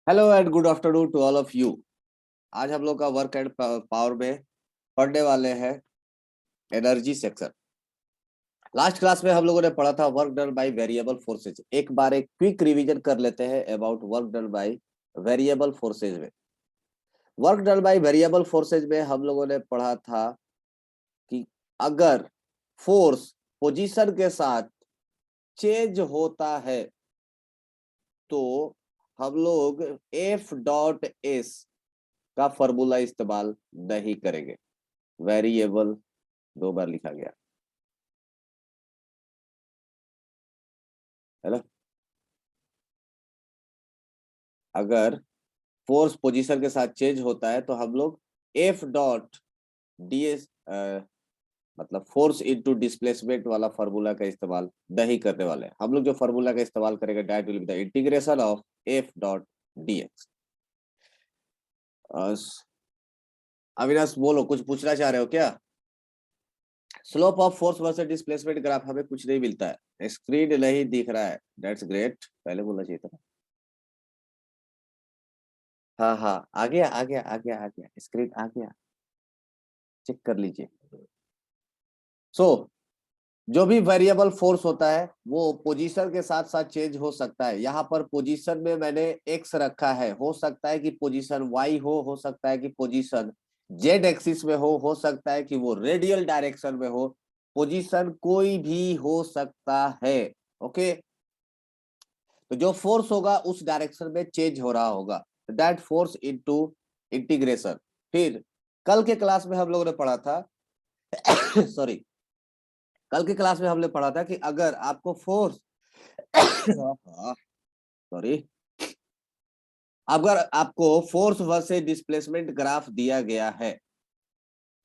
Hello and good afternoon to all of you. आज हम लोग का वर्क एंड पावर में पढ़ने वाले हैं एनर्जी सेक्शन। लास्ट क्लास में हम लोगों ने पढ़ा था work done by variable forces. एक बार एक क्विक रिवीजन कर लेते हैं about work done by variable forces में। Work done by variable forces में हम लोगों ने पढ़ा था कि अगर फोर्स पोजीशन के साथ चेंज होता है तो हम लोग एफ डॉट एस का फॉर्मूला इस्तेमाल नहीं करेंगे। वेरिएबल दो बार लिखा गया है ना। अगर फोर्स पोजीशन के साथ चेंज होता है तो हम लोग एफ डॉट डीएस मतलब फोर्स इनटू डिस्प्लेसमेंट वाला फार्मूला का इस्तेमाल नहीं करने वाले हैं। हम लोग जो फार्मूला का इस्तेमाल करेंगे that will be the integration of f dot d x. Avinash बोलो, कुछ पूछना चाह रहे हो क्या? Slope of force versus displacement graph हमें कुछ नहीं मिलता है, स्क्रीन नहीं दिख रहा है। दैट्स ग्रेट, पहले बोलना चाहिए था। हाँ हाँ, आ गया आ गया आ गया आ गया, स्क्रीन आ गया, चेक कर लीजिए। सो जो भी वेरिएबल फोर्स होता है वो पोजीशन के साथ साथ चेंज हो सकता है। यहाँ पर पोजीशन में मैंने एक्स रखा है, हो सकता है कि पोजीशन वाई हो सकता है कि पोजीशन जेड एक्सिस में हो सकता है कि वो रेडियल डायरेक्शन में हो। पोजीशन कोई भी हो सकता है। ओके, तो जो फोर्स होगा उस डायरेक्शन में चेंज हो रहा होगा, दैट फोर्स इनटू इंटीग्रेशन। फिर कल के क्लास में हम लोगों ने पढ़ा था सॉरी, कल की क्लास में हमने पढ़ा था कि अगर आपको फोर्स सॉरी, अगर आपको फोर्स वर्सेस डिस्प्लेसमेंट ग्राफ दिया गया है,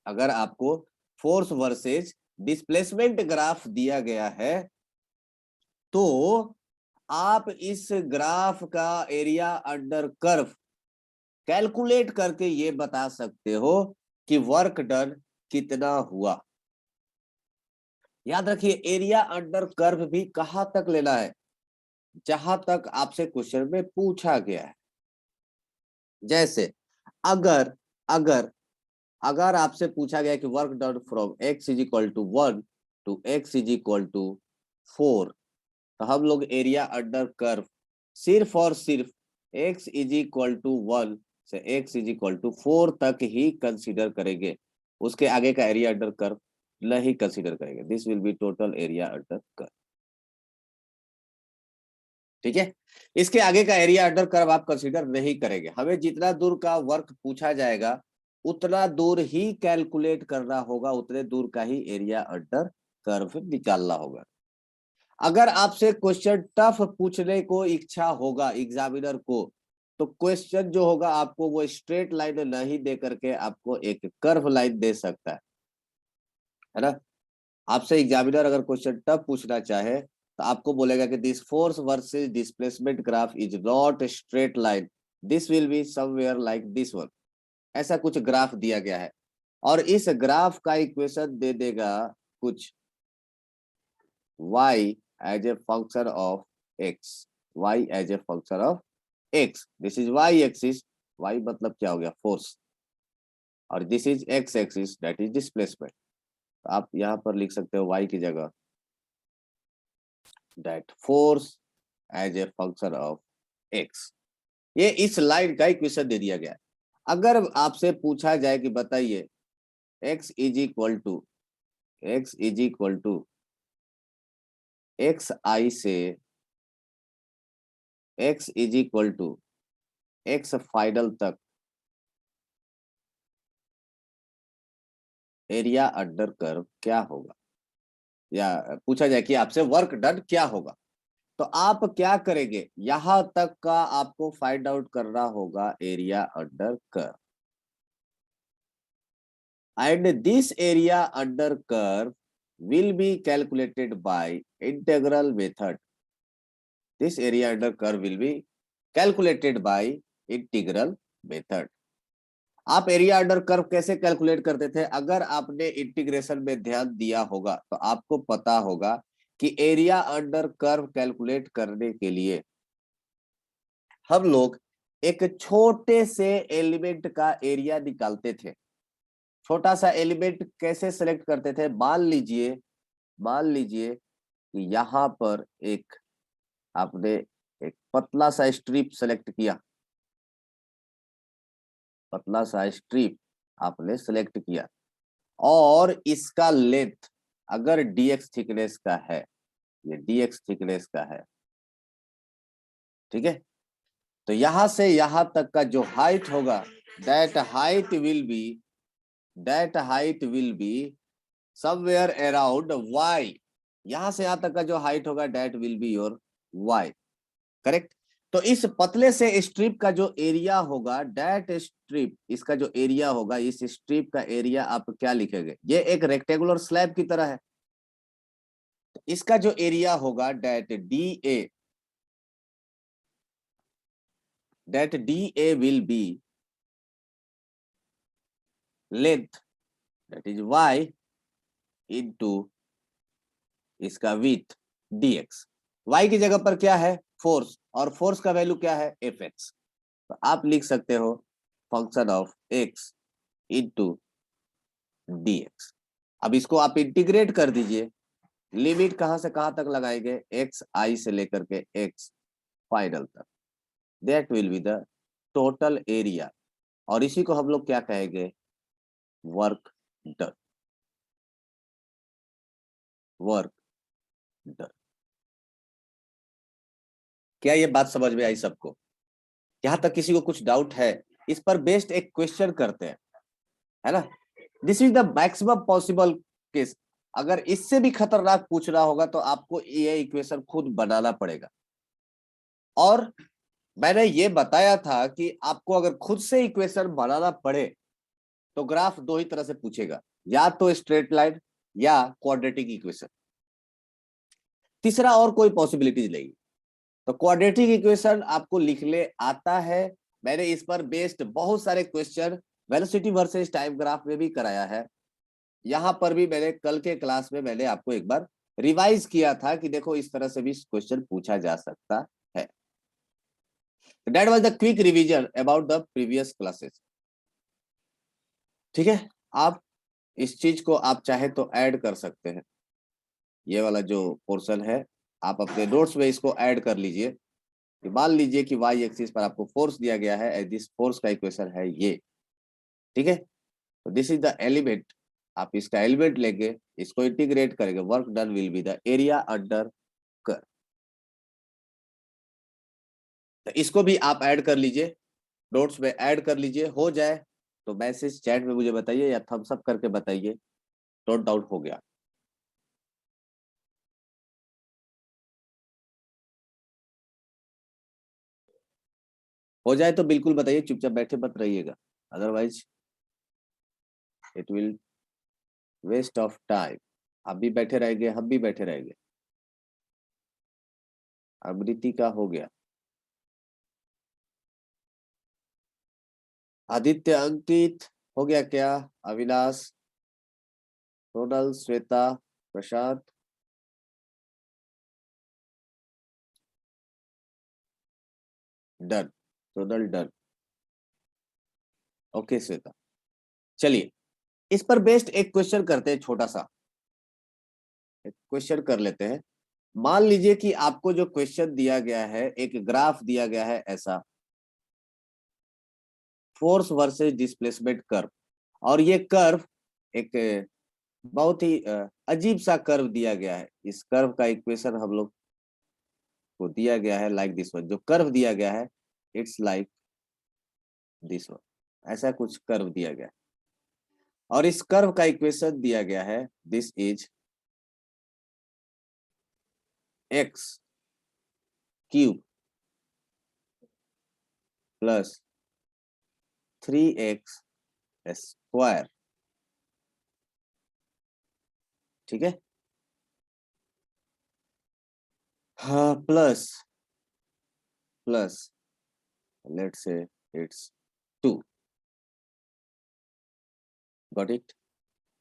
अगर आपको फोर्स वर्सेस डिस्प्लेसमेंट ग्राफ दिया गया है तो आप इस ग्राफ का एरिया अंडर कर्व कैलकुलेट करके ये बता सकते हो कि वर्क डन कितना हुआ। याद रखिए, एरिया अंडर कर्व भी कहां तक लेना है? जहां तक आपसे क्वेश्चन में पूछा गया है। जैसे अगर अगर अगर आपसे पूछा गया कि work done from x is equal to 1 to x is equal to 4, तो हम लोग एरिया अंडर कर्व सिर्फ और सिर्फ एक्स इज इक्वल टू 1 से एक्स इज इक्वल टू 4 तक ही कंसीडर करेंगे। उसके आगे का एरिया अंडर कर्व नहीं कंसीडर करेंगे। This will be total area under curve. ठीक है, इसके आगे का एरिया अंडर कर्व आप कंसीडर नहीं करेंगे। हमें जितना दूर का वर्क पूछा जाएगा उतना दूर ही कैलकुलेट करना होगा, उतने दूर का ही एरिया अंडर कर्व निकालना होगा। अगर आपसे क्वेश्चन टफ पूछने को इच्छा होगा एग्जामिनर को, तो क्वेश्चन जो होगा आपको वो स्ट्रेट लाइन नहीं दे करके आपको एक कर्व लाइन दे सकता है ना। आपसे एग्जामिनर अगर क्वेश्चन टफ पूछना चाहे तो आपको बोलेगा कि this force versus displacement graph is not straight line, this will be somewhere like this one. ऐसा कुछ ग्राफ दिया गया है और इस ग्राफ का इक्वेशन दे देगा कुछ y as a function of x, y as a function of x, this is y axis, y मतलब क्या हो गया फोर्स, और this is x axis that is displacement. आप यहाँ पर लिख सकते हो y की जगह that force as a function of x। ये इस लाइन का इक्वेशन दे दिया गया है। अगर आपसे पूछा जाए कि बताइए x is equal to x i से x is equal to x final तक एरिया अंडर कर्व क्या होगा, या पूछा जाए कि आपसे वर्क डन क्या होगा, तो आप क्या करेंगे? यहां तक का आपको फाइंड आउट करना होगा area under curve, and this area under curve will be calculated by integral method. This area under curve will be calculated by integral method. आप एरिया अंडर कर्व कैसे कैलकुलेट करते थे? अगर आपने इंटीग्रेशन में ध्यान दिया होगा तो आपको पता होगा कि एरिया अंडर कर्व कैलकुलेट करने के लिए हम लोग एक छोटे से एलिमेंट का एरिया निकालते थे। छोटा सा एलिमेंट कैसे सेलेक्ट करते थे? मान लीजिए कि यहां पर एक आपने एक पतला सा स्ट्रिप सेलेक्ट किया, पतला सा स्ट्रिप आपने सेलेक्ट किया, और इसका लेंथ अगर dx थिकनेस का है, ये dx थिकनेस का है, ठीक है, तो यहां से यहां तक का जो हाइट होगा, that height will be that height will be somewhere around y। यहां से यहां तक का जो हाइट होगा that will be your y, correct. तो इस पतले से स्ट्रिप का जो एरिया होगा, दैट स्ट्रिप, इसका जो एरिया होगा, इस स्ट्रिप का एरिया आप क्या लिखेंगे? ये एक रेक्टेंगुलर स्लैब की तरह है, तो इसका जो एरिया होगा that will B length, that is y into इसका विथ dx। y की जगह पर क्या है? फोर्स, और फोर्स का वैल्यू क्या है? fx। तो आप लिख सकते हो function of x into dx। अब इसको आप इंटीग्रेट कर दीजिए, लिमिट कहां से कहां तक लगाएंगे? एक्स आई से लेकर के एक्स फाइनल तक, that will be the total area, और इसी को हम लोग क्या कहेंगे? Work done, work done. क्या ये बात समझ में आई सबको? यहां तक किसी को कुछ डाउट है? इस पर बेस्ड एक क्वेश्चन करते हैं, है ना। This is the maximum possible case. अगर इससे भी खतरनाक पूछ रहा होगा तो आपको ये इक्वेशन खुद बनाना पड़ेगा। और मैंने ये बताया था कि आपको अगर खुद से इक्वेशन बनाना पड़े तो ग्राफ दो ही तरह से पूछेगा, या तो स्ट्रेट लाइन या क्वाड्रेटिक इक्वेशन। तीसरा और कोई पॉसिबिलिटीज नहीं। तो क्वाड्रेटिक इक्वेशन आपको लिखने आता है। मैंने इस पर बेस्ड बहुत सारे question velocity versus time graph में भी कराया है। यहां पर भी मैंने कल के क्लास में मैंने आपको एक बार रिवाइज किया था कि देखो इस तरह से भी क्वेश्चन पूछा जा सकता है। That was the quick revision about the previous classes. ठीक है, आप इस चीज को आप चाहे तो ऐड कर सकते हैं। ये वाला जो पोर्शन है आप अपने नोट्स में इसको ऐड कर लीजिए। मान लीजिए कि y एक्सिस पर आपको फोर्स दिया गया है, एंड दिस फोर्स का इक्वेशन है ये, ठीक है। तो दिस इज द एलिमेंट, आप इसका एलिमेंट लेंगे, इसको इंटीग्रेट करेंगे, work done will be the area under curve. तो इसको भी आप ऐड कर लीजिए, नोट्स में ऐड कर लीजिए। हो जाए तो मैसेज चैट में मुझे बताइए या थम्स अप करके बताइए नोट डाउन हो गया। हो जाए तो बिल्कुल बताइए, चुपचाप बैठे मत रहिएगा, otherwise it will waste of time. आप भी बैठे रहेंगे, हम भी बैठे रहेंगे। अमृति का हो गया, आदित्य, अंकित हो गया क्या? अविनाश, रोनल, श्वेता, प्रशांत, done, Ronal done. Okay Shweta, चलिए इस पर बेस्ड एक क्वेश्चन करते हैं, छोटा सा एक क्वेश्चन कर लेते हैं। मान लीजिए कि आपको जो क्वेश्चन दिया गया है, एक ग्राफ दिया गया है ऐसा, फोर्स वर्सेस डिस्प्लेसमेंट कर्व, और ये कर्व एक बहुत ही अजीब सा कर्व दिया गया है। इस कर्व का इक्वेशन हम लोग को दिया गया है लाइक दिस वन। जो कर्व दिया गया है इट्स लाइक दिस वन, ऐसा कुछ कर्व दिया गया है, और इस कर्व का इक्वेशन दिया गया है this is x cube plus 3x square, ठीक है। हाँ, plus plus let's say it's 2। Got it?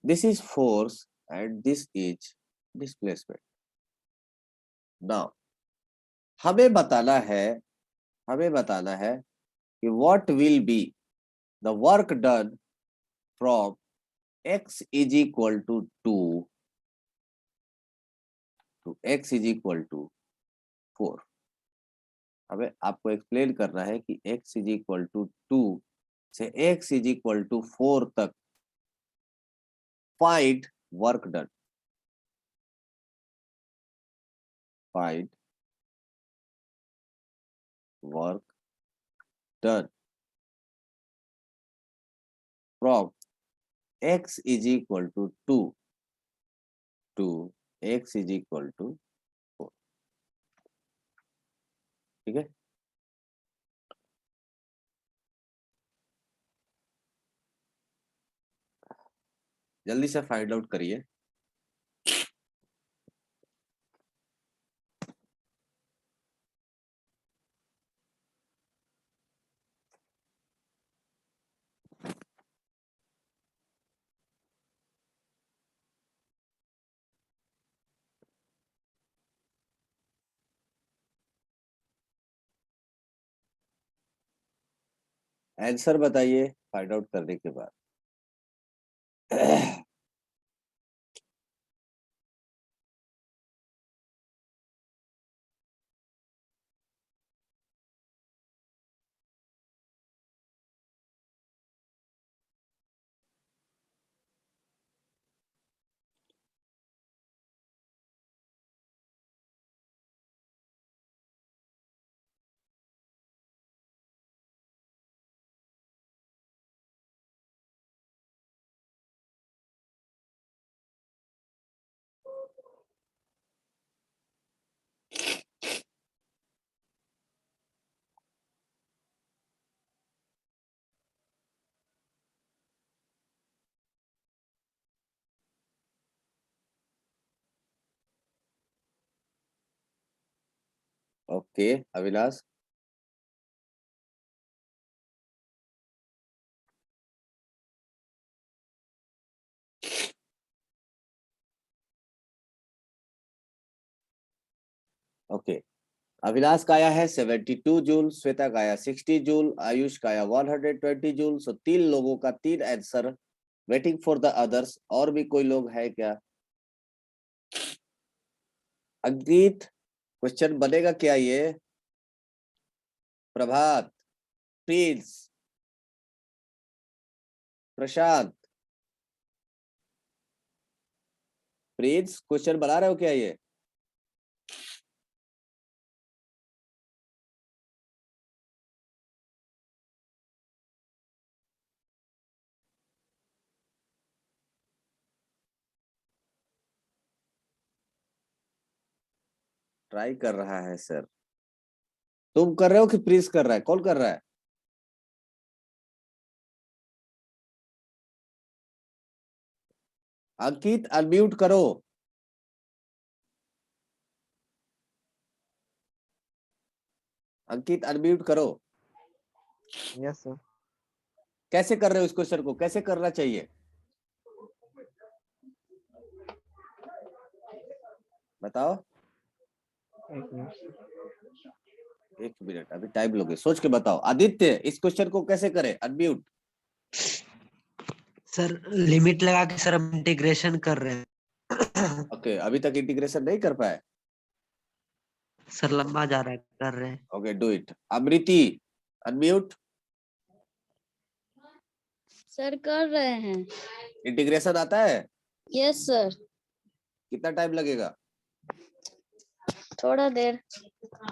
This is force and this is displacement. Now हमें बताना है, हमें बताना है कि what will be the work done from x is equal to 2 to x is equal to 4। हमें आपको explain करना है कि x is equal to 2 से x is equal to 4 तक find work done, find work done from x is equal to 2 to x is equal to 4। ठीक है, जल्दी से फाइंड आउट करिए। आंसर बताइए फाइंड आउट करने के बाद। ओके अविनाश, ओके अविनाश का आया है 72 जूल, श्वेता का आया 60 जूल, आयुष का आया 120 जूल। सो 3 लोगों का 3 answer, waiting for the others. और भी कोई लोग है क्या? अंकित, क्वेश्चन बनेगा क्या ये? प्रभात, प्रिंस, प्रशांत, प्रिंस क्वेश्चन बना रहे हो क्या ये? ट्राई कर रहा है सर। तुम कर रहे हो कि प्रिंस कर रहा है? कौन कर रहा है? अंकित अनम्यूट करो। अंकित अनम्यूट करो। Yes sir. कैसे कर रहे हो इस क्वेश्चन को? कैसे करना चाहिए बताओ। एक मिनट, अभी टाइम लोगे, सोच के बताओ। आदित्य, इस क्वेश्चन को कैसे करें? अनम्यूट। सर लिमिट लगा के सर हम इंटीग्रेशन कर रहे हैं। ओके, अभी तक इंटीग्रेशन नहीं कर पाए? सर लंबा जा रहा है, कर रहे हैं। Okay do it. अमृति unmute. Sir कर रहे हैं। इंटीग्रेशन आता है? Yes sir. कितना टाइम लगेगा? थोड़ा देर।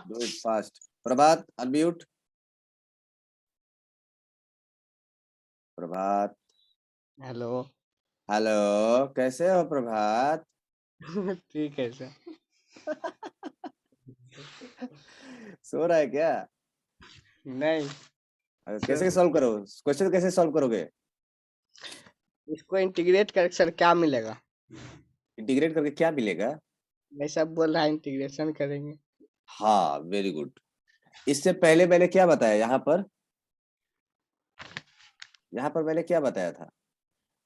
Do it fast. Prabhat unmute. Prabhat, hello. Hello, कैसे हो प्रभात? ठीक है सर। सो रहा है क्या? नहीं, कैसे सॉल्व करो क्वेश्चन? कैसे सॉल्व करोगे? इसको इंटीग्रेट कर सर क्या मिलेगा? इंटीग्रेट करके क्या मिलेगा? मैं सब बोल रहा है इंटीग्रेशन करेंगे। हाँ वेरी गुड। इससे पहले मैंने क्या बताया यहाँ पर? यहाँ पर मैंने क्या बताया था?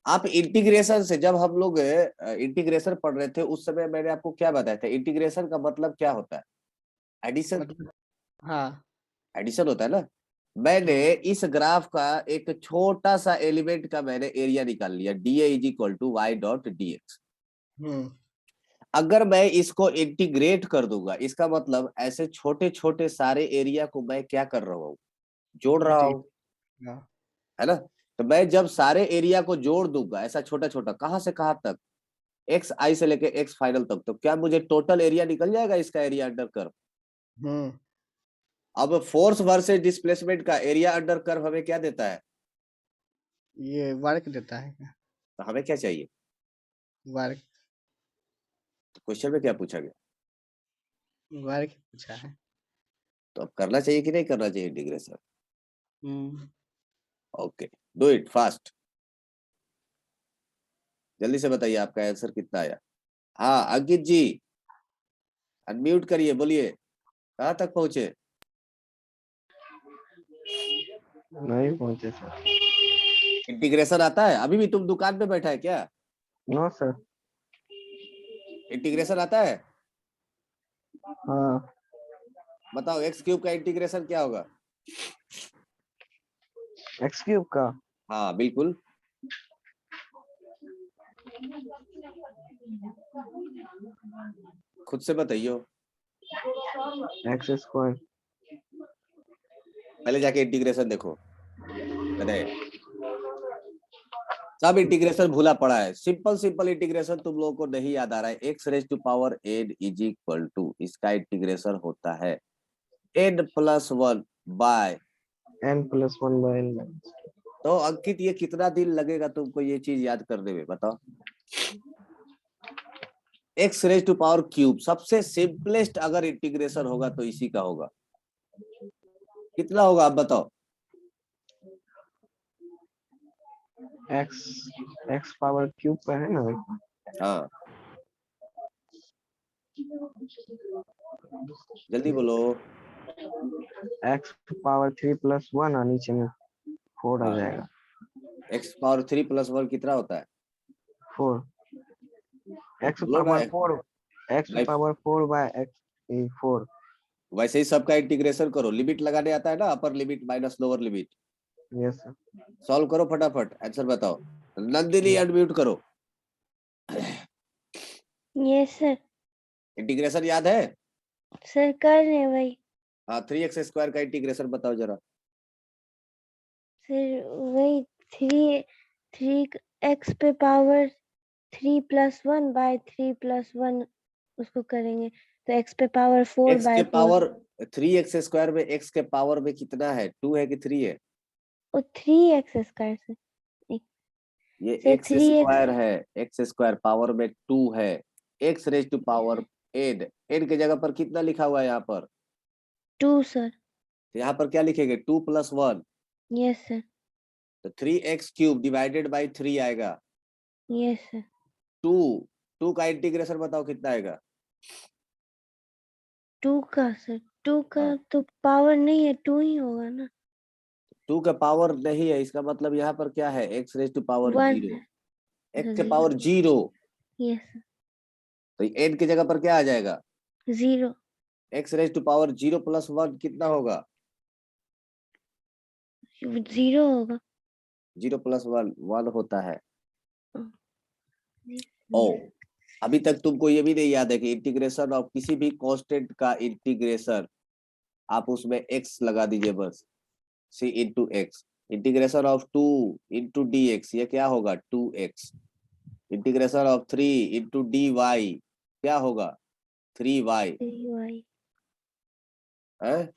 आप इंटीग्रेशन से, जब हम लोग इंटीग्रेशन पढ़ रहे थे उस समय मैंने आपको क्या बताया था? इंटीग्रेशन का मतलब क्या होता है? एडिशन। मतलब हाँ। एडिशन होता है ना। मैंने इस ग्राफ का एक छोटा सा एलिमेंट का मैंने एरिया निकाल लिया, dA is equal to y dot d x. अगर मैं इसको इंटीग्रेट कर दूंगा, इसका मतलब ऐसे छोटे छोटे सारे एरिया को मैं क्या कर रहा हूँ, जोड़ रहा हूँ, है ना। तो मैं जब सारे एरिया को जोड़ दूंगा ऐसा छोटा छोटा, कहां से कहां तक, एक्स आई से लेके एक्स फाइनल तक, तो क्या मुझे टोटल एरिया निकल जाएगा इसका एरिया अंडर कर्व। अब फोर्स वर्सेस डिस्प्लेसमेंट का एरिया अंडर कर्व हमें क्या देता है, ये वर्क देता है क्या? तो हमें क्या चाहिए, वर्क तो क्वेश्चन में क्या पूछा गया, वर्क पूछा है। तो अब करना चाहिए कि नहीं करना चाहिए integration. Hmm okay, do it fast, जल्दी से बताइए आपका आंसर कितना आया। हाँ अंकित जी अनम्यूट करिए, बोलिए कहाँ तक पहुंचे। नहीं पहुंचे सर। इंटीग्रेशन आता है, अभी भी तुम दुकान पे बैठा है क्या, नो सर। इंटीग्रेशन आता है, हाँ बताओ एक्स क्यूब का इंटीग्रेशन क्या होगा। एक्स क्यूब का हाँ बिल्कुल, खुद से बताइए, एक्स स्क्वायर। पहले जाके इंटीग्रेशन देखो, बताइए। सब इंटीग्रेशन भूला पड़ा है, सिंपल सिंपल इंटीग्रेशन तुम लोगों को नहीं याद आ रहा है। X raise to power n is equal to, इसका इंटीग्रेशन होता है N plus one by, n+1/n। तो अंकित ये कितना दिन लगेगा तुमको ये चीज याद करने में, बताओ। X raise to power cube सबसे सिंपलेस्ट अगर इंटीग्रेशन होगा तो इसी का होगा, कितना होगा आप बताओ। एक्स पावर क्यूब पे है ना। हाँ जल्दी बोलो। एक्स पावर 3+1 और नीचे में 4 आ हाँ जाएगा। एक्स पावर 3+1 कितना होता है, 4 एक्स बोलो ना। पावर 4 एक्स भाई पावर 4 बाय एक्स 4। वैसे ही सबका इंटीग्रेशन करो, लिमिट लगाने आता है ना, upper limit minus lower limit, yes sir. Solve करो फटाफट, आंसर बताओ। नंदिनी अनम्यूट करो। Yes sir. इंटीग्रेशन याद है, सर कर रहे हैं भाई। हाँ 3x² का इंटीग्रेशन बताओ जरा। सर वही 3x पे पावर 3+1/3+1 उसको करेंगे तो x पे पावर 4 एक्स के बाय 4। पावर 3x² में एक्स के पावर में कितना है, 2 है कि 3 है, और 3x स्क्वायर से ये सर एक्स 3x स्क्वायर है, एक्स स्क्वायर पावर में 2 है, x raise to power n, n के जगह पर कितना लिखा हुआ है यहाँ पर, 2 सर। तो यहाँ पर क्या लिखेंगे 2+1, यस सर। तो 3x³ डिवाइडेड बाई 3 आएगा। Yes sir. 2 का इंटीग्रेशन बताओ कितना आएगा। 2 का सर 2 का हाँ तो पावर नहीं है 2 ही होगा ना। 2 का पावर नहीं है, इसका मतलब यहाँ पर क्या है, x raise to power 1 zero, है एक्स के तो पावर 0, यस तो एन की जगह पर क्या आ जाएगा, 0 एक्स रेज टू पावर 0+1 कितना होगा, 0 होगा। 0+1 1 होता है। ओ अभी तक तुमको ये भी नहीं याद है कि इंटीग्रेशन ऑफ किसी भी कांस्टेंट का इंटीग्रेशन आप उसमें एक्स लगा दीजिए बस, c into x, integration of 2 into d x ये क्या होगा 2x, integration of 3 into d y क्या होगा 3y। 3y। है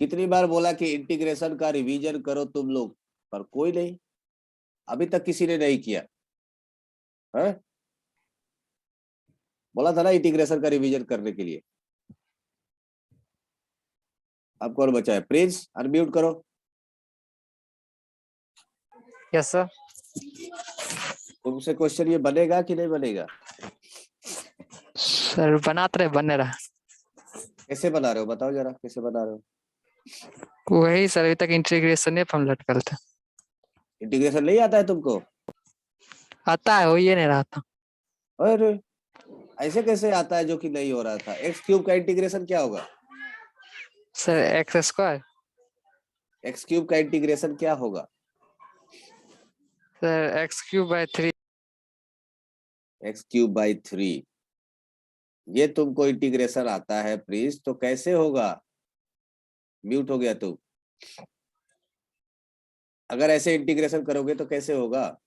कितनी बार बोला कि इंटीग्रेशन का रिवीजन करो तुम लोग, पर कोई नहीं, अभी तक किसी ने नहीं किया है, बोला था ना इंटीग्रेशन का रिवीजन करने के लिए। अब कौन बचा है, प्रिंस अनम्यूट करो। Yes sir. तुमसे क्वेश्चन ये बनेगा कि नहीं बनेगा, सर बनाते रहे बने रहा। कैसे बना रहे हो बताओ जरा, कैसे बना रहे हो, वही सर अभी तक इंटीग्रेशन हम लटकल थे। इंटीग्रेशन नहीं आता है तुमको, आता है हो ये नहीं रहा था। अरे ऐसे कैसे आता है जो कि नहीं हो रहा था, x³ का इंटीग्रेशन क्या होगा, sir x square. X cube का इंटीग्रेशन क्या होगा? Sir x³/3 x cube by 3। ये तुमको इंटीग्रेशन आता है प्लीज, तो कैसे होगा? म्यूट हो गया तू। अगर ऐसे इंटीग्रेशन करोगे तो कैसे होगा?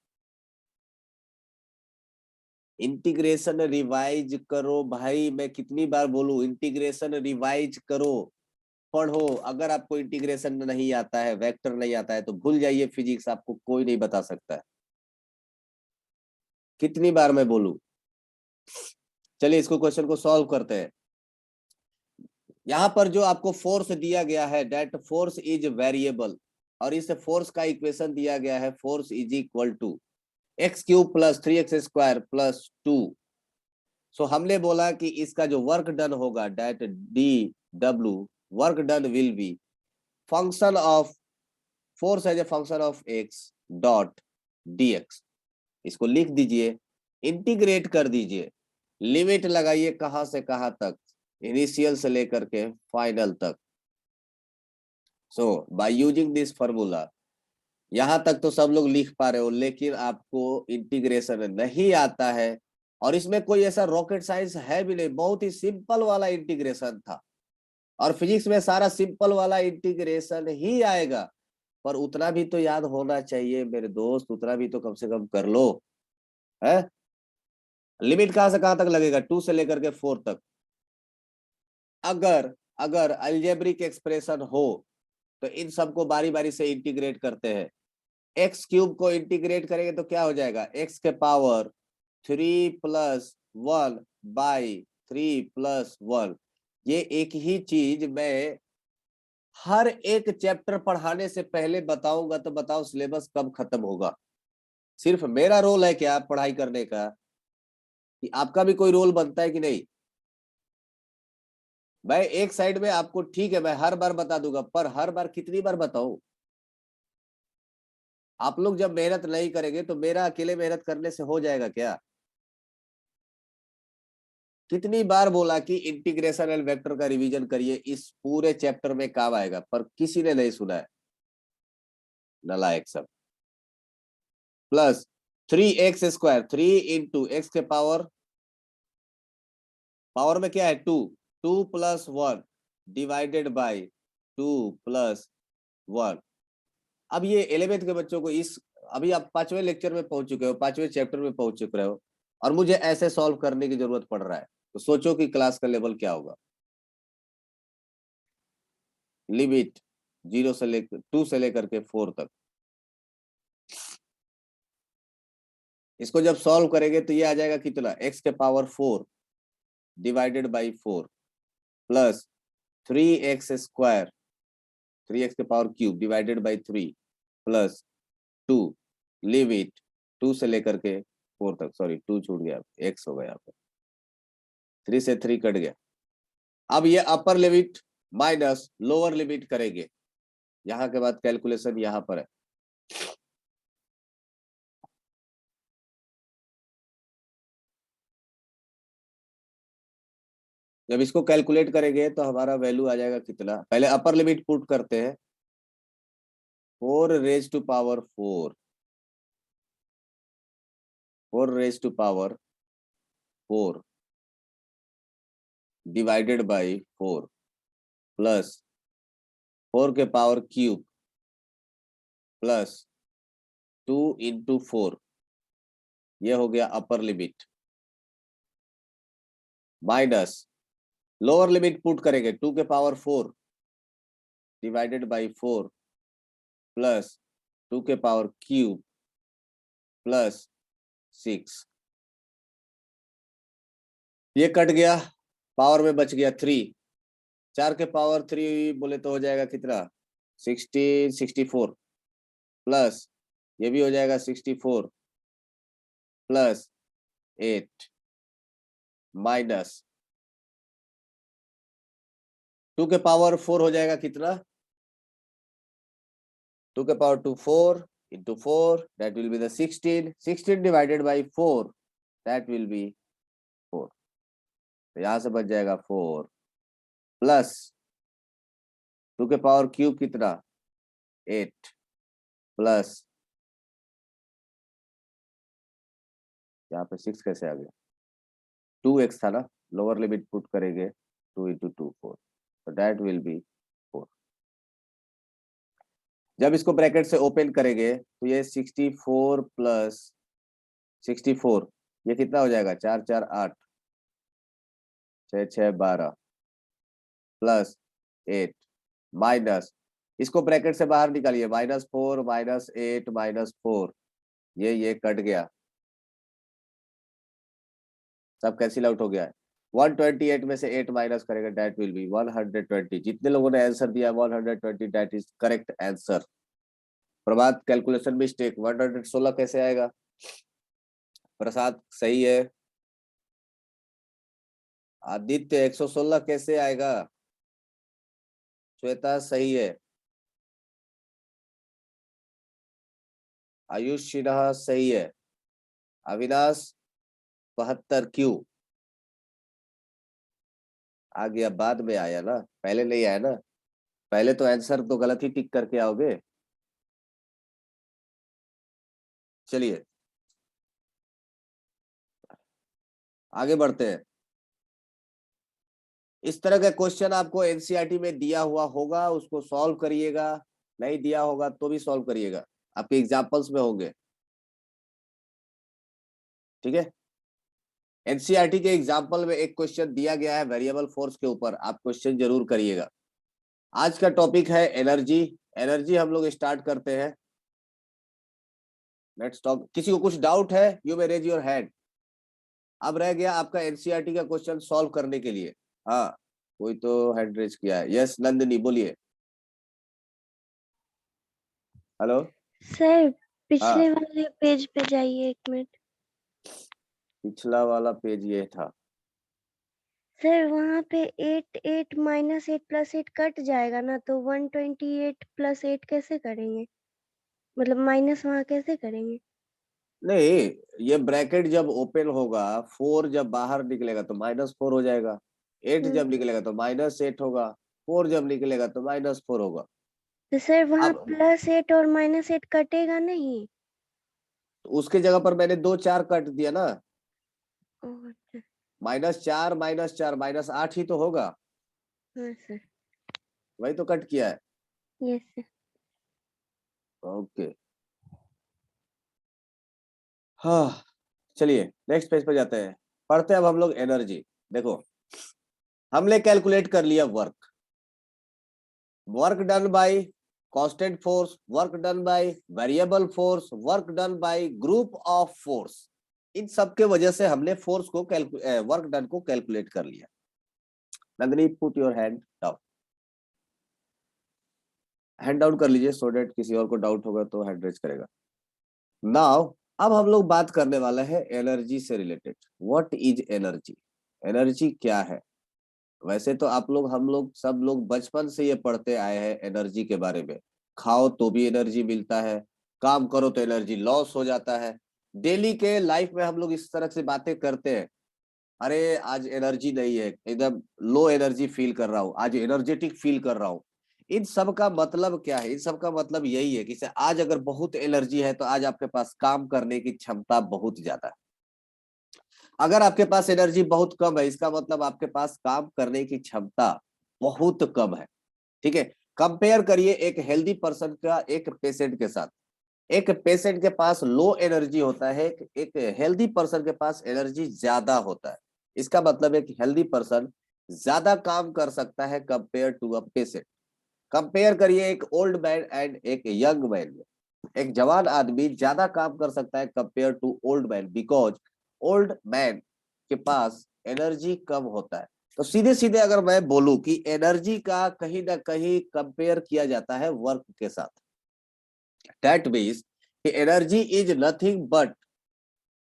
इंटीग्रेशन रिवाइज करो भाई, मैं कितनी बार बोलूं, इंटीग्रेशन रिवाइज करो, पढ़ो। अगर आपको इंटीग्रेशन नहीं आता है, वेक्टर नहीं आता है, तो भूल जाइए फिजिक्स, आपको कोई नहीं बता सकता है। कितनी बार मैं बोलूं? चलिए इसको क्वेश्चन को सॉल्व करते हैं। यहाँ पर जो आपको फोर्स दिया गया है, दैट फोर्स इज वेरिएबल, और इस फोर्स का इक्वेशन दिया गया है, force is equal to x³ + 3x² + 2। So हमने बोला कि इसका जो वर्क डन होगा, that dw work done will be function of force as a function of x dot dx। इसको लिख दीजिए, इंटीग्रेट कर दीजिए, लिमिट लगाइए कहां से कहां तक, इनिशियल से लेकर के फाइनल तक। सो बाय यूजिंग दिस फॉर्मूला, यहां तक तो सब लोग लिख पा रहे हो, लेकिन आपको इंटीग्रेशन नहीं आता है, और इसमें कोई ऐसा रॉकेट साइंस है भी नहीं, बहुत ही सिंपल वाला इंटीग्रेशन था। और फिजिक्स में सारा सिंपल वाला इंटीग्रेशन ही आएगा, पर उतना भी तो याद होना चाहिए मेरे दोस्त, उतना भी तो कम से कम कर लो। है लिमिट कहां से कहां तक लगेगा? 2 से लेकर के 4 तक। अगर अगर अलजेब्रिक एक्सप्रेशन हो तो इन सबको बारी बारी से इंटीग्रेट करते हैं। x³ को इंटीग्रेट करेंगे तो क्या हो जाएगा? x⁻³ + 1 by 3 + 1। ये एक ही चीज मैं हर एक चैप्टर पढ़ाने से पहले बताऊंगा, तो बताओ सिलेबस कब खत्म होगा? सिर्फ मेरा रोल है क्या पढ़ाई करने का, कि आपका भी कोई रोल बनता है कि नहीं? भाई एक साइड में आपको ठीक है, मैं हर बार बता दूंगा, पर हर बार कितनी बार बताऊं? आप लोग जब मेहनत नहीं करेंगे तो मेरा अकेले मेहनत करने से हो जाएगा क्या? कितनी बार बोला कि इंटीग्रेशन एंड वेक्टर का रिवीजन करिए, इस पूरे चैप्टर में काम आएगा, पर किसी ने नहीं सुना है, नालायक सब। प्लस 3x², 3 इंटू एक्स के पावर में क्या है? 2, 2 + 1 डिवाइडेड बाई 2 + 1। अब ये 11th के बच्चों को इस, अभी आप 5वें लेक्चर में पहुंच चुके हो, 5वें चैप्टर में पहुंच चुके हो, और मुझे ऐसे सॉल्व करने की जरूरत पड़ रहा है, तो सोचो कि क्लास का लेवल क्या होगा। लिमिट 0 से लेकर 2 से लेकर के 4 तक। इसको जब सॉल्व करेंगे तो ये आ जाएगा कितना? x⁻4 divided by 4 plus 3x² 3x³ divided by 3 plus 2 limit 2 से लेकर के 4 तक। सॉरी 2 छूट गया, x हो गया, 3 से 3 कट गया। अब ये upper limit minus lower limit करेंगे, यहां के बाद कैलकुलेशन यहां पर है। जब इसको कैलकुलेट करेंगे तो हमारा वैल्यू आ जाएगा कितना? पहले अपर लिमिट पुट करते हैं, 4⁴ 4⁴ divided by 4 plus 4³ plus 2 into 4, ये हो गया upper limit, minus lower limit put करेंगे, 2⁴ डिवाइडेड बाई 4 प्लस 2³ प्लस 6, ये कट गया, पावर में बच गया 3। 4⁻³ बोले तो हो जाएगा कितना? 64 प्लस ये भी हो जाएगा 64 प्लस 8 माइनस 2⁻4 हो जाएगा कितना? 2⁻2 4 into 4, that will be the 16. 16 divided by 4, that will be 4. तो यहां से बच जाएगा 4 प्लस 2⁻³ कितना? 8 प्लस, यहाँ पे 6 कैसे आ गया, 2x था ना, लोअर लिमिट पुट करेंगे 2 into 2 4, तो दैट विल बी 4। जब इसको ब्रैकेट से ओपन करेंगे तो ये 64 प्लस 64, ये कितना हो जाएगा, 4 4 8, 6 6 12 प्लस 8 माइनस, इसको ब्रैकेट से बाहर निकालिए, -4 -8 -4, ये कट गया, सब कैंसिल आउट हो गया है। 128 में से 8 माइनस करेगा, दैट विल बी 120। जितने लोगों ने आंसर दिया 120, that is correct answer. Prabhat calculation mistake, 116 कैसे आएगा? प्रसाद सही है। आदित्य 116 कैसे आएगा? श्वेता सही है। आयुष सिन्हा सही है। अविनाश 72 क्यों आ गया? बाद में आया ना, पहले नहीं आया ना। पहले तो आंसर तो गलत ही टिक करके आओगे। चलिए आगे बढ़ते हैं। इस तरह का क्वेश्चन आपको एनसीईआरटी में दिया हुआ होगा, उसको सॉल्व करिएगा, नहीं दिया होगा तो भी सॉल्व करिएगा, आपके एग्जाम्पल्स में होंगे। ठीक है, एनसीईआरटी के एग्जाम्पल में एक क्वेश्चन दिया गया है वेरिएबल फोर्स के ऊपर, आप क्वेश्चन जरूर करिएगा। आज का टॉपिक है एनर्जी। एनर्जी हम लोग स्टार्ट करते हैं। Let's talk. किसी को कुछ डाउट है? You may raise your hand. अब रह गया आपका एनसीईआरटी का क्वेश्चन सॉल्व करने के लिए। हाँ, कोई तो हैंड रेज किया है। यस नंदिनी बोलिए। हेलो सर पिछले वाले पेज पे जाइए 1 मिनट। पिछला वाला पेज ये था। सर वहाँ पे 8 माइनस 8 प्लस 8 कट जाएगा ना, तो 128 प्लस 8 कैसे करेंगे? मतलब माइनस वहाँ कैसे करेंगे? नहीं, ये ब्रैकेट जब ओपन होगा, 4 जब बाहर निकलेगा तो -4 हो जाएगा, 8 जब निकलेगा तो -8 होगा, 4 जब निकलेगा तो -4 होगा। तो सर वहाँ अब प्लस 8 और माइनस 8 कटेगा नहीं? तो उसके जगह पर मैंने 2 4 कट दिया ना, ओह, अच्छा। -4 -4 -8 ही तो होगा, हाँ सर। वही तो कट किया है। Yes sir. ओके, हाँ चलिए नेक्स्ट पेज पे जाते हैं। पढ़ते हैं अब हम लोग एनर्जी। देखो हमने कैलकुलेट कर लिया work, work done by constant force, work done by variable force, work done by group of force. इन सब के वजह से हमने फोर्स को वर्क डन को कैलकुलेट कर लिया। Nandini put your hand down, hand down कर लीजिए, सो डेट किसी और को डाउट होगा तो हैंड रेज करेगा। नाउ अब हम लोग बात करने वाले हैं एनर्जी से related. What is energy? Energy क्या है? वैसे तो आप लोग, हम लोग, सब लोग बचपन से ये पढ़ते आए हैं एनर्जी के बारे में। खाओ तो भी एनर्जी मिलता है, काम करो तो एनर्जी लॉस हो जाता है। डेली के लाइफ में हम लोग इस तरह से बातें करते हैं, अरे आज एनर्जी नहीं है, एकदम लो एनर्जी फील कर रहा हूँ, आज एनर्जेटिक फील कर रहा हूँ। इन सब का मतलब क्या है? इन सब का मतलब यही है कि आज अगर बहुत एनर्जी है तो आज आपके पास काम करने की क्षमता बहुत ज्यादा है। अगर आपके पास एनर्जी बहुत कम है, इसका मतलब आपके पास काम करने की क्षमता बहुत कम है। ठीक है, कंपेयर करिए एक हेल्दी पर्सन का एक पेशेंट के साथ। एक पेशेंट के पास लो एनर्जी होता है, एक हेल्दी पर्सन के पास एनर्जी ज्यादा होता है। इसका मतलब है कि हेल्दी पर्सन ज्यादा काम कर सकता है compare to a patient. Compare करिए एक ओल्ड मैन एंड एक यंग मैन में। एक जवान आदमी ज्यादा काम कर सकता है compare to old man, because old man के पास एनर्जी कम होता है। तो सीधे सीधे अगर मैं बोलूं कि एनर्जी का कहीं ना कहीं कंपेयर किया जाता है वर्क के साथ, that means energy is nothing but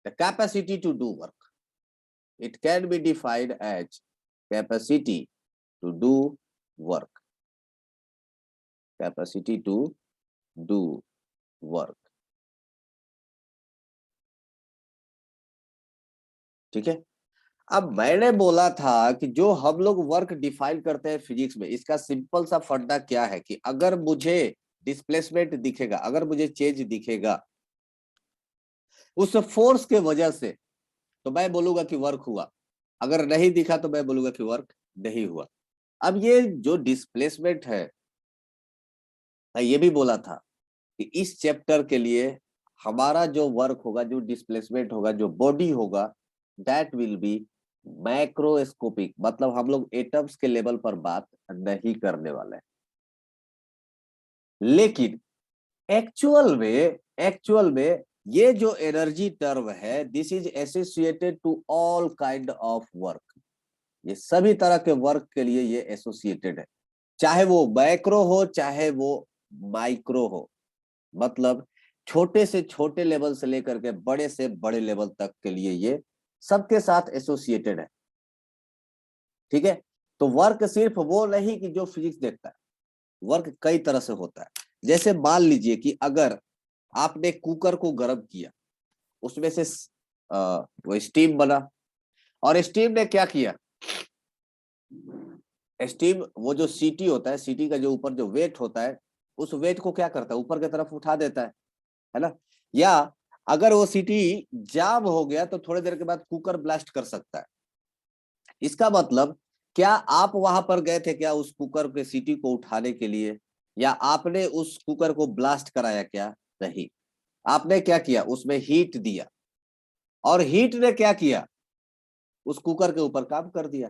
the capacity to do work. It can be defined as capacity to do work, capacity to do work. ठीक है, अब मैंने बोला था कि जो हम लोग वर्क डिफाइन करते हैं फिजिक्स में, इसका सिंपल सा फंडा क्या है कि अगर मुझे डिस्प्लेसमेंट दिखेगा, अगर मुझे चेंज दिखेगा उस फोर्स के वजह से, तो मैं बोलूंगा कि वर्क हुआ। अगर नहीं दिखा तो मैं बोलूंगा कि वर्क नहीं हुआ। अब ये जो डिस्प्लेसमेंट है, मैं ये भी बोला था कि इस चैप्टर के लिए हमारा जो वर्क होगा, जो डिस्प्लेसमेंट होगा, जो बॉडी होगा, दैट विल बी मैक्रोस्कोपिक, मतलब हम लोग एटम्स के लेवल पर बात नहीं करने वाले हैं। लेकिन एक्चुअल में ये जो एनर्जी टर्म है, this is associated to all kind of work. ये सभी तरह के वर्क के लिए ये एसोसिएटेड है, चाहे वो मैक्रो हो चाहे वो माइक्रो हो, मतलब छोटे से छोटे लेवल से लेकर के बड़े से बड़े लेवल तक के लिए ये सबके साथ एसोसिएटेड है। ठीक है, तो वर्क सिर्फ वो नहीं कि जो फिजिक्स देखता है, वर्क कई तरह से होता है। जैसे मान लीजिए कि अगर आपने कुकर को गर्म किया, उसमें से वो स्टीम बना, और स्टीम ने क्या किया, स्टीम वो जो सीटी होता है, सीटी का जो ऊपर जो वेट होता है, उस वेट को क्या करता है, ऊपर की तरफ उठा देता है ना। या अगर वो सीटी जाम हो गया तो थोड़ी देर के बाद कुकर ब्लास्ट कर सकता है। इसका मतलब क्या आप वहां पर गए थे क्या उस कुकर के सीटी को उठाने के लिए, या आपने उस कुकर को ब्लास्ट कराया? क्या नहीं, आपने क्या किया, उसमें हीट दिया, और हीट ने क्या किया, उस कुकर के ऊपर काम कर दिया।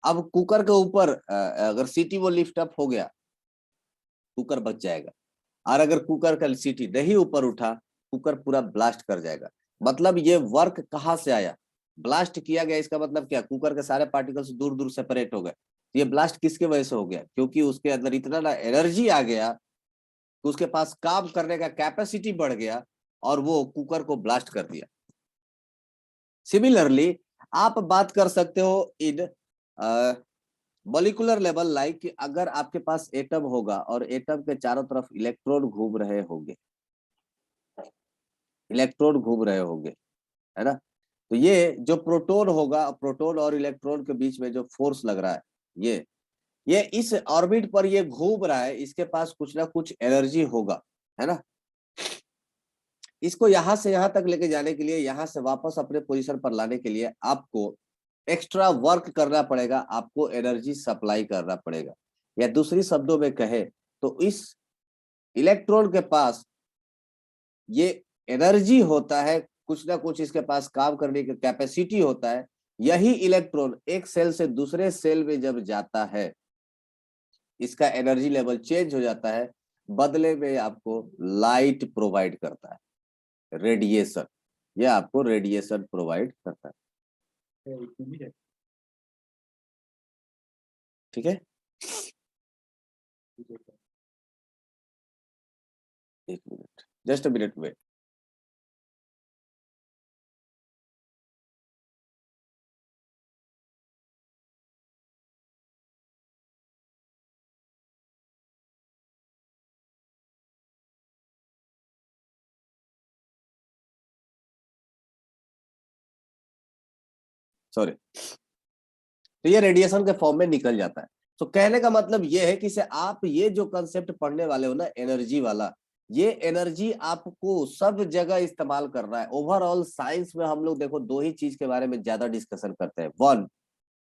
अब कुकर के ऊपर अगर सीटी वो लिफ्ट अप हो गया, कुकर बच जाएगा, और अगर कुकर का सीटी नहीं ऊपर उठा, कुकर पूरा ब्लास्ट कर जाएगा। मतलब ये वर्क कहां से आया, ब्लास्ट किया गया। इसका मतलब क्या, कुकर के सारे पार्टिकल्स दूर दूर सेपरेट हो गए। ये ब्लास्ट किसके वजह से हो गया, क्योंकि उसके अंदर इतना ना एनर्जी आ गया कि उसके पास काम करने का कैपेसिटी बढ़ गया, और वो कुकर को ब्लास्ट कर दिया। सिमिलरली आप बात कर सकते हो इन मॉलिक्यूलर लेवल, लाइक कि अगर आपके पास एटम होगा और एटम के चारों तरफ इलेक्ट्रॉन घूम रहे होंगे, है ना, तो ये जो प्रोटॉन होगा, प्रोटॉन और इलेक्ट्रॉन के बीच में जो फोर्स लग रहा है, ये इस ऑर्बिट पर ये घूम रहा है, इसके पास कुछ ना कुछ एनर्जी होगा, है ना। इसको यहां से यहां तक लेके जाने के लिए, यहां से वापस अपने पोजीशन पर लाने के लिए आपको एक्स्ट्रा वर्क करना पड़ेगा, आपको एनर्जी सप्लाई करना पड़ेगा। या दूसरी शब्दों में कहे तो इस इलेक्ट्रॉन के पास ये एनर्जी होता है, कुछ ना कुछ इसके पास काम करने की कैपेसिटी होता है। यही इलेक्ट्रॉन एक सेल से दूसरे सेल में जब जाता है, इसका एनर्जी लेवल चेंज हो जाता है, बदले में आपको लाइट प्रोवाइड करता है, रेडिएशन, यह आपको रेडिएशन प्रोवाइड करता है। ठीक है, एक minute, just a minute wait. Sorry, तो ये रेडिएशन के फॉर्म में निकल जाता है। तो कहने का मतलब ये है कि से आप ये जो कंसेप्ट पढ़ने वाले हो ना, एनर्जी वाला, ये एनर्जी आपको सब जगह इस्तेमाल करना है। ओवरऑल साइंस में हम लोग देखो दो ही चीज के बारे में ज्यादा डिस्कशन करते हैं, one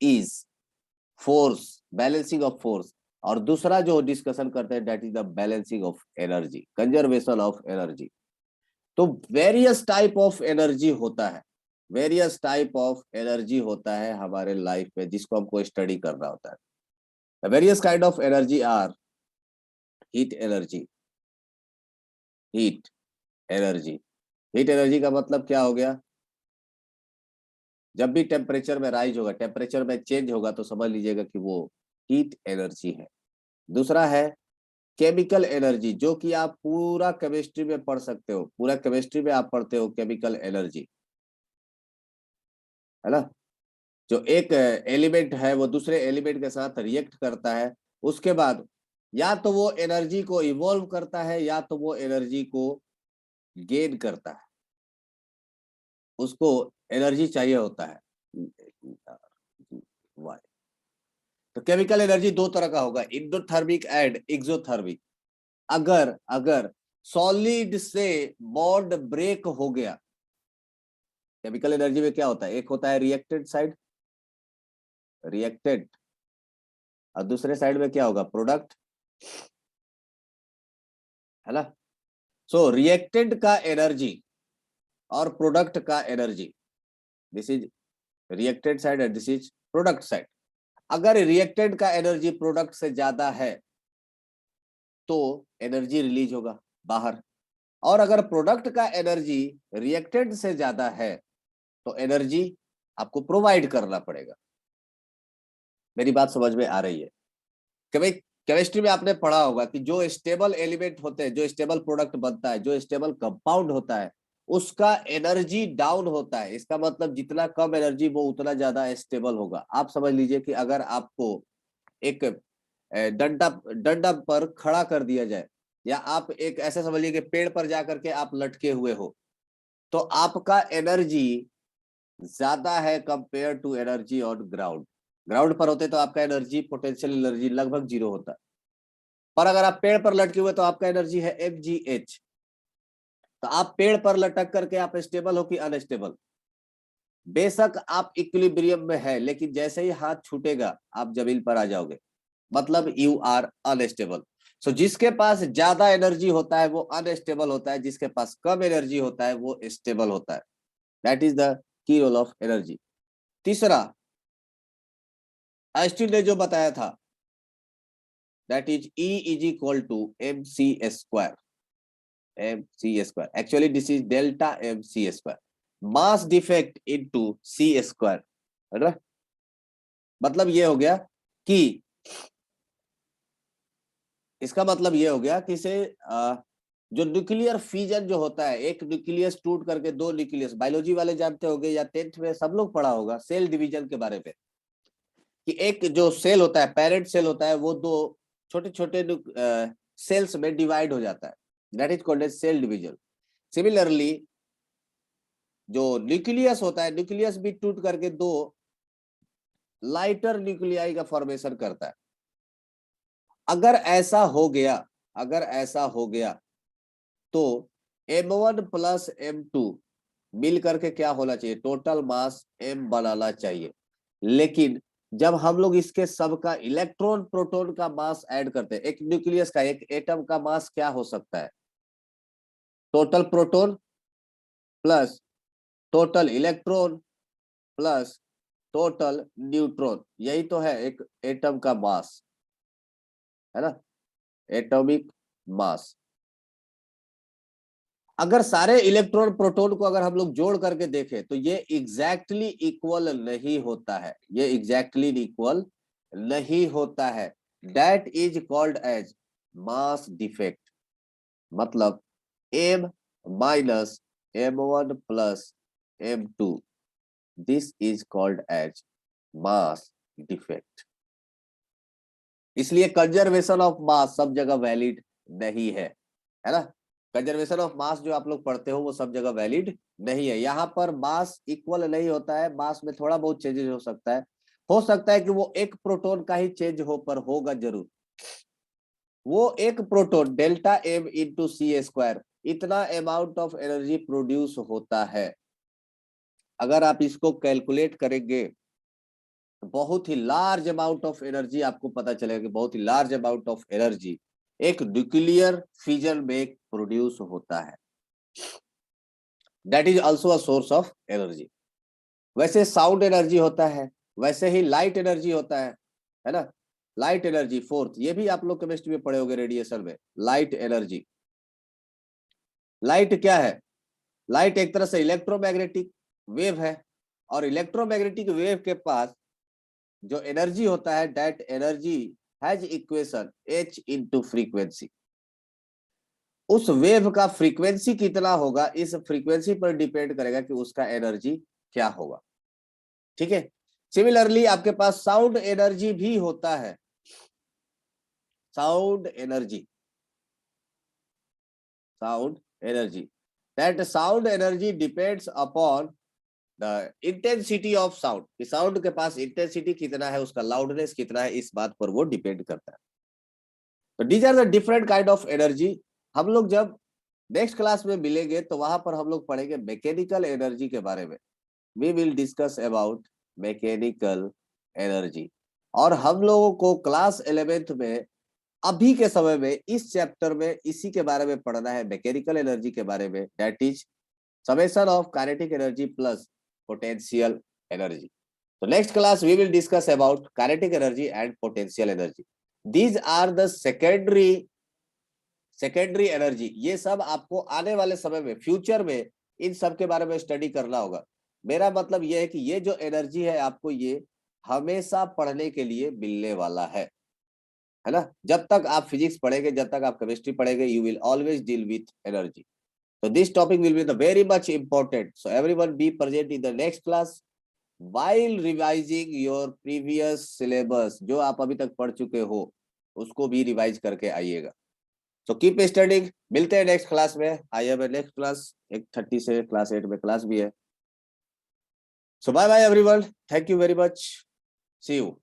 is force, balancing of force, और दूसरा जो डिस्कशन करते हैं that is the balancing of energy, conservation of energy. तो वेरियस टाइप ऑफ एनर्जी होता है, वेरियस टाइप ऑफ एनर्जी होता है हमारे लाइफ में, जिसको हमको स्टडी करना होता है। Various kind of energy are heat energy, heat energy. Heat energy का मतलब क्या हो गया, जब भी टेम्परेचर में राइज होगा, टेम्परेचर में चेंज होगा, तो समझ लीजिएगा कि वो हीट एनर्जी है। दूसरा है केमिकल एनर्जी, जो कि आप पूरा केमिस्ट्री में पढ़ सकते हो, पूरा केमिस्ट्री में आप पढ़ते हो केमिकल एनर्जी, है ना। जो एक एलिमेंट है वो दूसरे एलिमेंट के साथ रिएक्ट करता है, उसके बाद या तो वो एनर्जी को इवॉल्व करता है या तो वो एनर्जी को गेन करता है, उसको एनर्जी चाहिए होता है। तो केमिकल एनर्जी दो तरह का होगा, इंडोथर्मिक एंड एक्सोथर्मिक। अगर अगर सॉलिड से बॉन्ड ब्रेक हो गया, केमिकल एनर्जी में क्या होता है, एक होता है रिएक्टेड साइड, रिएक्टेड, और दूसरे साइड में क्या होगा, प्रोडक्ट, है ना। सो रिएक्टेड का एनर्जी और प्रोडक्ट का energy, this is reacted side and this is product side. अगर रिएक्टेड का एनर्जी प्रोडक्ट से ज्यादा है तो एनर्जी रिलीज होगा बाहर, और अगर प्रोडक्ट का एनर्जी रिएक्टेड से ज्यादा है तो एनर्जी आपको प्रोवाइड करना पड़ेगा। मेरी बात समझ में आ रही है कि भाई केमिस्ट्री में आपने पढ़ा होगा कि जो स्टेबल एलिमेंट होते हैं, जो स्टेबल प्रोडक्ट बनता है, जो स्टेबल कंपाउंड होता है, उसका एनर्जी डाउन होता है। इसका मतलब जितना कम एनर्जी वो उतना ज्यादा स्टेबल होगा। आप समझ लीजिए कि अगर आपको एक डंडा पर खड़ा कर दिया जाए, या आप एक ऐसे समझिए कि पेड़ पर जाकर के आप लटके हुए हो, तो आपका एनर्जी ज्यादा है compare to energy on ground. Ground पर होते तो आपका एनर्जी, पोटेंशियल एनर्जी लगभग 0 होता है, पर अगर आप पेड़ पर लटके हुए तो आपका एनर्जी है mgh। तो आप पेड़ पर लटक करके आप स्टेबल हो कि अनस्टेबल? बेशक आप इक्विलिब्रियम में है, लेकिन जैसे ही हाथ छूटेगा आप जमीन पर आ जाओगे, मतलब यू आर अनस्टेबल। सो जिसके पास ज्यादा एनर्जी होता है वो अनस्टेबल होता है, जिसके पास कम एनर्जी होता है वो स्टेबल होता है। That is the key role of energy. तीसरा, आइंस्टीन ने जो बताया था, that is E is equal to mc square, mc square, actually this is delta mc square, mass defect into c square, है ना। मतलब ये हो गया कि, इसका मतलब ये हो गया कि इसे जो न्यूक्लियर फ्यूजन जो होता है, एक न्यूक्लियस टूट करके दो न्यूक्लियस, बायोलॉजी वाले जानते होंगे या 10th में सब लोग पढ़ा होगा सेल डिवीजन के बारे में, कि एक जो सेल होता है, पेरेंट सेल होता है, वो दो छोटे छोटे सेल्स में डिवाइड हो जाता है, that is called as cell division. Similarly जो न्यूक्लियस होता है, न्यूक्लियस भी टूट करके दो लाइटर न्यूक्लियाई का फॉर्मेशन करता है। अगर ऐसा हो गया तो m1 प्लस m2 मिल करके क्या होना चाहिए, टोटल मास m बनाना चाहिए। लेकिन जब हम लोग इसके सबका इलेक्ट्रॉन प्रोटॉन का मास ऐड करते हैं, एक न्यूक्लियस का, एक एटम का मास क्या हो सकता है, total proton plus total electron plus total neutron, यही तो है एक एटम का मास, है ना, एटॉमिक मास। अगर सारे इलेक्ट्रॉन प्रोटॉन को अगर हम लोग जोड़ करके देखें तो ये एग्जैक्टली इक्वल नहीं होता है, ये एग्जैक्टली इक्वल नहीं होता है। That is called as mass defect. मतलब m minus m1 plus m2, this is called as mass defect. इसलिए कंजर्वेशन ऑफ मास सब जगह वैलिड नहीं है ना। कंजर्वेशन ऑफ मास जो आप लोग पढ़ते हो वो सब जगह वैलिड नहीं है। यहाँ पर मास इक्वल नहीं होता है, मास में थोड़ा बहुत चेंजेस हो सकता है कि वो एक प्रोटॉन का ही चेंज हो, पर होगा जरूर। वो एक प्रोटॉन डेल्टा m इंटू सी स्क्वायर, इतना अमाउंट ऑफ एनर्जी प्रोड्यूस होता है। अगर आप इसको कैलकुलेट करेंगे बहुत ही लार्ज अमाउंट ऑफ एनर्जी आपको पता चलेगा कि बहुत ही लार्ज अमाउंट ऑफ एनर्जी एक न्यूक्लियर फ्यूजन में प्रोड्यूस होता है। That is also a source of energy. वैसे साउंड एनर्जी होता है, वैसे ही लाइट एनर्जी होता है ना। लाइट एनर्जी फोर्थ, ये भी आप लोग केमिस्ट्री में पढ़े होंगे रेडिएशन में, लाइट एनर्जी। लाइट क्या है, लाइट एक तरह से इलेक्ट्रोमैग्नेटिक वेव है, और इलेक्ट्रोमैग्नेटिक वेव के पास जो एनर्जी होता है, that energy has equation h into frequency. उस वेव का फ्रीक्वेंसी कितना होगा, इस फ्रीक्वेंसी पर डिपेंड करेगा कि उसका एनर्जी क्या होगा। ठीक है। सिमिलरली आपके पास साउंड एनर्जी भी होता है, sound energy, that sound energy depends upon the intensity of sound. Sound के पास इंटेंसिटी कितना है, उसका लाउडनेस कितना है, इस बात पर वो डिपेंड करता है। तो these are the different kind of energy. हम लोग जब नेक्स्ट क्लास में मिलेंगे तो वहां पर हम लोग पढ़ेंगे मैकेनिकल एनर्जी के बारे में। We will discuss about mechanical energy. और हम लोगों को क्लास 11th में अभी के समय में इस चैप्टर में इसी के बारे में पढ़ना है, मैकेनिकल एनर्जी के बारे में, that is summation of kinetic energy plus potential energy. तो next class we will discuss about kinetic energy and potential energy. These are the secondary energy. ये सब आपको आने वाले समय में, फ्यूचर में इन सब के बारे में स्टडी करना होगा। मेरा मतलब ये है कि ये जो एनर्जी है आपको ये हमेशा पढ़ने के लिए मिलने वाला है ना। जब तक आप फिजिक्स पढ़ेंगे, जब तक आप केमिस्ट्री पढ़ेंगे, you will always deal with energy. So this topic will be the very much important. So everyone be present in the next class while revising your previous syllabus. जो आप अभी तक पढ़ चुके हो उसको भी रिवाइज करके आइएगा। So keep studying. मिलते हैं नेक्स्ट क्लास में। I have a next class 8:30 से क्लास 8 में क्लास भी है। So bye bye everyone. Thank you very much. See you.